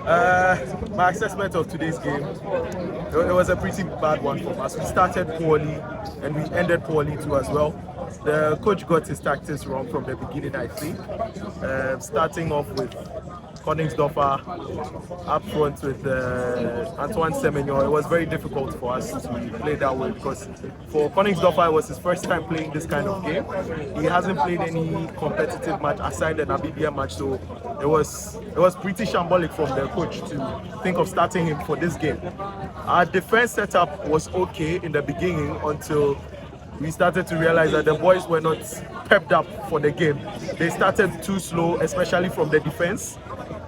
My assessment of today's game, it was a pretty bad one for us. We started poorly and we ended poorly too as well. The coach got his tactics wrong from the beginning, I think. Starting off with Koningsdorfer up front with Antoine Semenyo, it was very difficult for us to play that way because for Koningsdorfer it was his first time playing this kind of game. He hasn't played any competitive match aside the Namibia match, so it was pretty shambolic from the coach to think of starting him for this game. Our defense setup was okay in the beginning until we started to realize that the boys were not pepped up for the game. They started too slow, especially from the defense.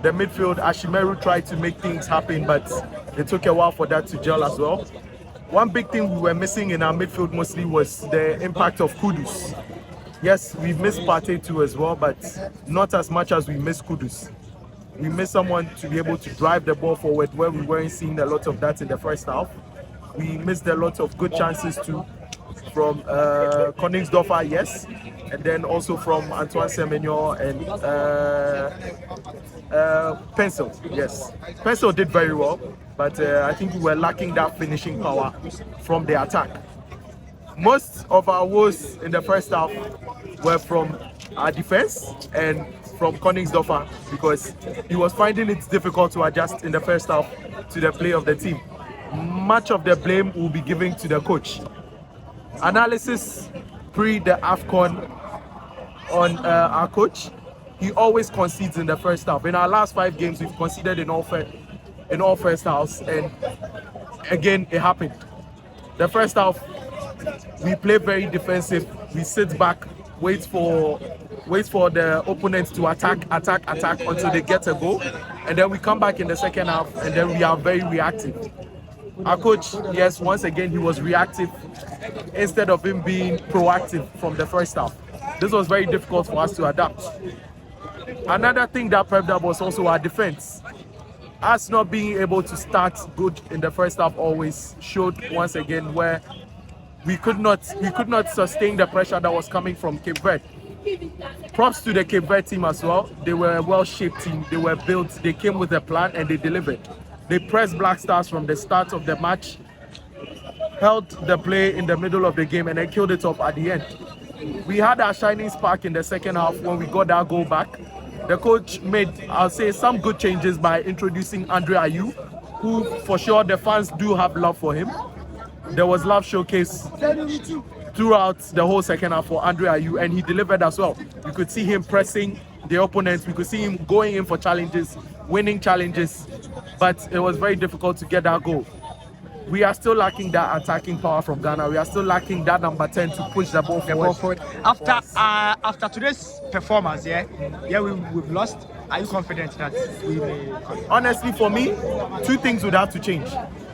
The midfield, Ashimeru tried to make things happen, but it took a while for that to gel as well. One big thing we were missing in our midfield mostly was the impact of Kudus. Yes, we missed Partey too as well, but not as much as we missed Kudus. We missed someone to be able to drive the ball forward where we weren't seeing a lot of that in the first half. We missed a lot of good chances too from Koningsdorfer, yes, and then also from Antoine Semenyo and Pencil, yes. Pencil did very well, but I think we were lacking that finishing power from the attack. Most of our woes in the first half were from our defense and from Koningsdorfer because he was finding it difficult to adjust in the first half to the play of the team. Much of the blame will be given to the coach. Analysis pre the AFCON on our coach, he always concedes in the first half. In our last 5 games, we've conceded in all first halves, and again it happened. The first half, we play very defensive. We sit back, wait for the opponent to attack until they get a goal, and then we come back in the second half, and then we are very reactive. Our coach, yes, once again he was reactive instead of him being proactive from the first half. This was very difficult for us to adapt. Another thing that prepped up was also our defense. Us not being able to start good in the first half always showed once again where we could not sustain the pressure that was coming from Cape Verde. Props to the Cape Verde team as well. They were a well-shaped team. They were built. They came with a plan and they delivered. They pressed Black Stars from the start of the match, held the play in the middle of the game, and then killed it off at the end. We had our shining spark in the second half when we got our goal back. The coach made, I'll say, some good changes by introducing Andre Ayew, who for sure the fans do have love for him. There was love showcase throughout the whole second half for Andre Ayew, and he delivered as well. You could see him pressing the opponents. We could see him going in for challenges, winning challenges, but it was very difficult to get that goal. We are still lacking that attacking power from Ghana. We are still lacking that number 10 to push the ball forward. After today's performance, we've lost. Are you confident that we may? Honestly, for me, 2 things would have to change.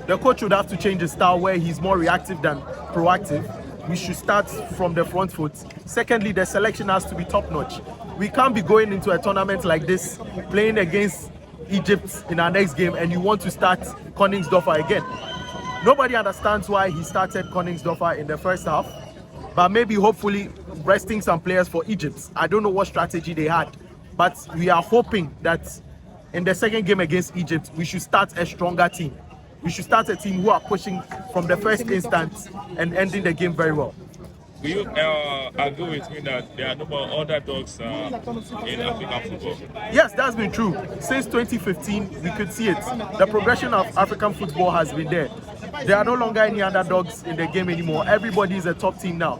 The coach would have to change his style where he's more reactive than proactive. We should start from the front foot. Secondly, the selection has to be top-notch. We can't be going into a tournament like this, playing against Egypt in our next game, and you want to start Koningsdorfer again. Nobody understands why he started Koningsdorfer in the first half, but maybe hopefully resting some players for Egypt. I don't know what strategy they had, but we are hoping that in the second game against Egypt, we should start a stronger team. We should start a team who are pushing from the first instance and ending the game very well. Do you agree with me that there are no more underdogs in African football? Yes, that's been true. Since 2015, we could see it. The progression of African football has been there. There are no longer any underdogs in the game anymore. Everybody is a top team now.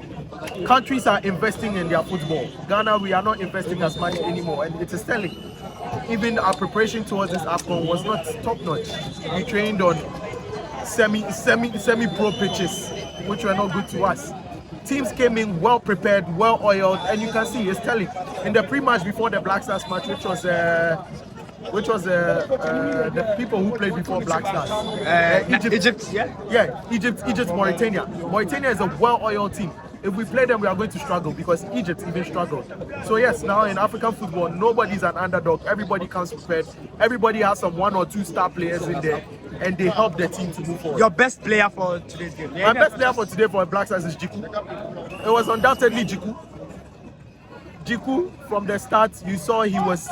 Countries are investing in their football. Ghana, we are not investing as much anymore, and it is telling. Even our preparation towards this AFCON was not top-notch. We trained on semi-pro pitches, which were not good to us. Teams came in well prepared, well oiled, and you can see it's telling. In the pre-match before the Black Stars match, which was the people who played before Black Stars, Egypt, Egypt, Mauritania. Mauritania is a well-oiled team. If we play them, we are going to struggle because Egypt even struggled. So yes, now in African football, nobody's an underdog. Everybody comes prepared. Everybody has some 1 or 2 star players in there, and they help the team to move forward. Your best player for today's game? My best player for today for Black Stars is Jiku. It was undoubtedly Jiku. Jiku, from the start, you saw he was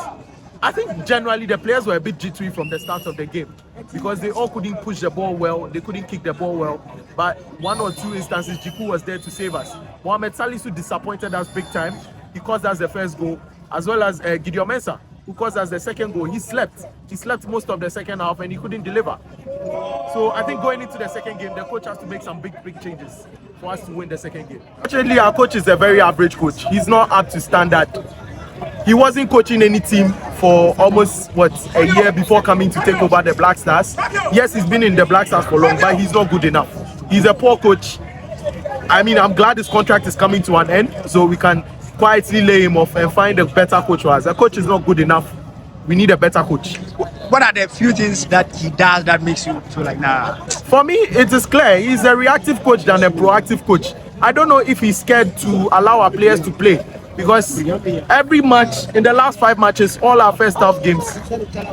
I think generally the players were a bit jittery from the start of the game because they all couldn't push the ball well, they couldn't kick the ball well. But one or two instances, Jiku was there to save us. Mohamed Salisu disappointed us big time. He caused us the first goal, as well as Gideon Mensah, who caused us the second goal. He slept. He slept most of the second half and he couldn't deliver. So I think going into the second game, the coach has to make some big changes for us to win the second game. Actually, our coach is a very average coach. He's not up to standard. He wasn't coaching any team for almost a year before coming to take over the Black Stars. Yes, he's been in the Black Stars for long, but he's not good enough. He's a poor coach. I mean, I'm glad his contract is coming to an end, so we can quietly lay him off and find a better coach for us. The coach is not good enough. We need a better coach. What are the few things that he does that makes you feel like, nah? For me, it is clear. He's a reactive coach than a proactive coach. I don't know if he's scared to allow our players to play. Because every match, in the last 5 matches, all our first half games,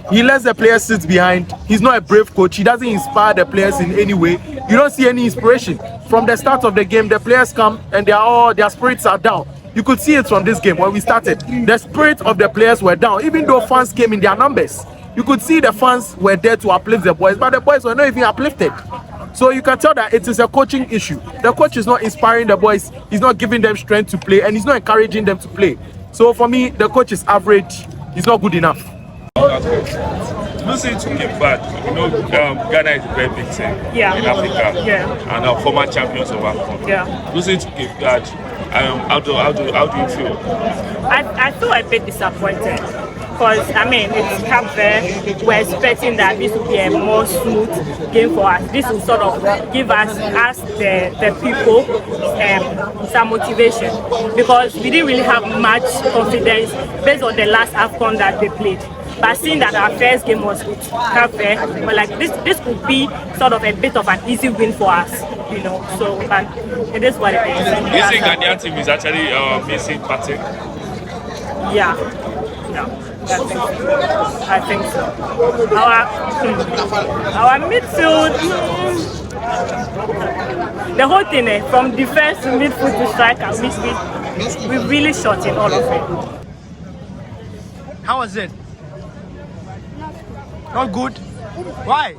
he lets the players sit behind. He's not a brave coach. He doesn't inspire the players in any way. You don't see any inspiration. From the start of the game, the players come and their spirits are down. You could see it from this game when we started. The spirit of the players were down, even though fans came in their numbers. You could see the fans were there to uplift the boys, but the boys were not even uplifted. So you can tell that it is a coaching issue. The coach is not inspiring the boys, he's not giving them strength to play, and he's not encouraging them to play. So for me, the coach is average, he's not good enough. Losing to Cape Verde, you know, Ghana is a very big team in Africa, and our former champions of Africa. Losing to Cape Verde, how do you feel? I feel a bit disappointed. Because, I mean, it's Cape Verde. We're expecting that this will be a more smooth game for us. This will sort of give us the people, some motivation. Because we didn't really have much confidence based on the last AFCON that they played. But seeing that our first game was with Cape Verde, but like this could be sort of a bit of an easy win for us, you know. So, but it is what it is. Do you think Ghanaian team is actually missing Patrick? Yeah. I think so. Our midfield, the whole thing, from defense to midfield to striker, we really shot in all of it. How was it? Not good. Why?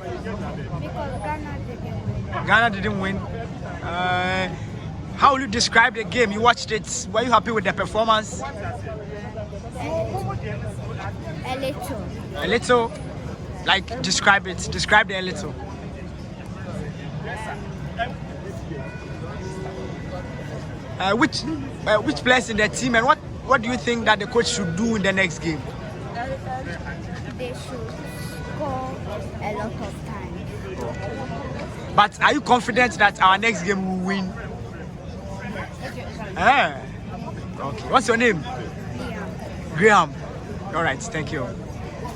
Because Ghana didn't win. How will you describe the game? You watched it. Were you happy with the performance? a little. A little? Like, describe it. Describe the a little. Which players in the team, and what do you think that the coach should do in the next game? They should score a lot of times. But are you confident that our next game will win? Ah. Okay. What's your name? Graham. All right. Thank you.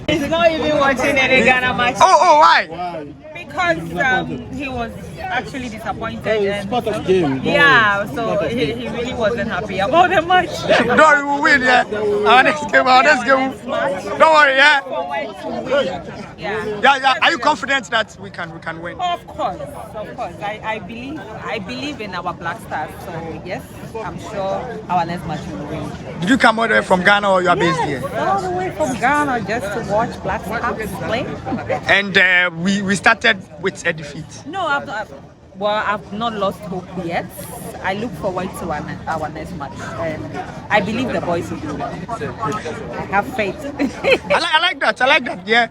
He's not even watching any Ghana match. Oh, why? Because he was actually disappointed. It's part of game. Yeah, so he really wasn't happy about the match. Don't worry, we'll win, yeah. Our next game. Don't worry, yeah. Yeah. Are you confident that we can win? Of course. I believe in our Black Stars. So yes, I'm sure our next match will win. Did you come all the way from Ghana or you are based here? All the way from Ghana just to watch Black Stars play. And we started with a defeat. No, I've not lost hope yet. I look forward to our next match, and I believe the boys will do well. I have faith. I like that. Yeah.